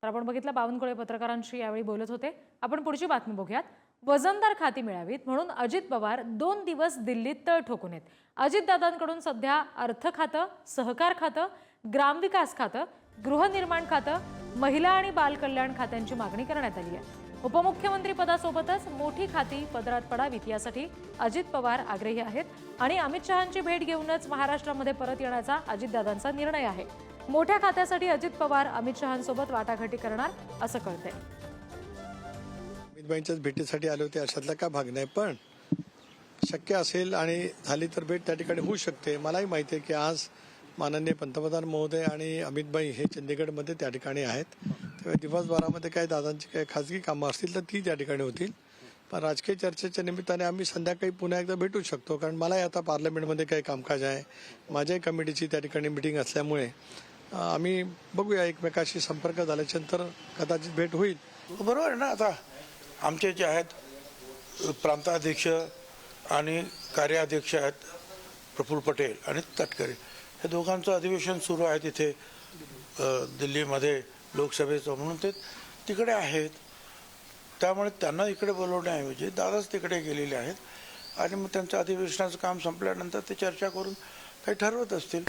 तर आपण बघितलं बावनकुळे पत्रकारांशी यावेळी बोलत होते। आपण पुढची बातमी बघूयात। वजनदार खाती मिळावीत म्हणून अजित पवार 2 दिवस दिल्लीत तळ ठोकून आहेत। अजितदादांकडून सध्या अर्थ खातं, सहकार खातं, ग्रामविकास खातं, गृहनिर्माण खातं, महिला आणि बाल कल्याण खात्यांची मागणी करण्यात आली आहे। उपमुख्यमंत्री पदासोबतच मोठी खाती पदरात पडावीत यासाठी अजित पवार आग्रही आहेत आणि अमित शहांची भेट घेऊनच महाराष्ट्रामध्ये परत येण्याचा अजितदादांचा निर्णय आहे। मोठ्या खात्यासाठी अजित पवार अमित शहांसोबत वाटाघाटी करणार असं कळतंय। अमित भाईंच्याच भेटीसाठी आले होते अशातला का भाग नाही, पण शक्य असेल आणि झाली तर भेट त्या ठिकाणी होऊ शकते। मलाही माहिती आहे की आज माननीय पंतप्रधान महोदय आणि अमित भाई हे चंदीगडमध्ये त्या ठिकाणी आहेत। त्यामुळे दिवसभरामध्ये काही दादांची काही खाजगी कामं असतील तर ती त्या ठिकाणी होतील, पण राजकीय चर्चेच्या निमित्ताने आम्ही संध्याकाळी पुन्हा एकदा भेटू शकतो, कारण मलाही आता पार्लमेंटमध्ये काही कामकाज आहे। माझ्याही कमिटीची त्या ठिकाणी मिटिंग असल्यामुळे आम्ही बघूया, एकमेकाशी संपर्क झाल्यानंतर कदाचित भेट होईल। बरोबर आहे ना। आता आमचे जे आहेत प्रांताध्यक्ष आणि कार्याध्यक्ष आहेत प्रफुल्ल पटेल आणि तटकरे, हे दोघांचं अधिवेशन सुरू आहे तिथे दिल्लीमध्ये लोकसभेचं, म्हणून ते तिकडे आहेत। त्यामुळे त्यांना इकडे बोलवण्याऐवजी दादाच तिकडे गेलेले आहेत आणि मग त्यांचं अधिवेशनाचं काम संपल्यानंतर ते चर्चा करून काही ठरवत असतील।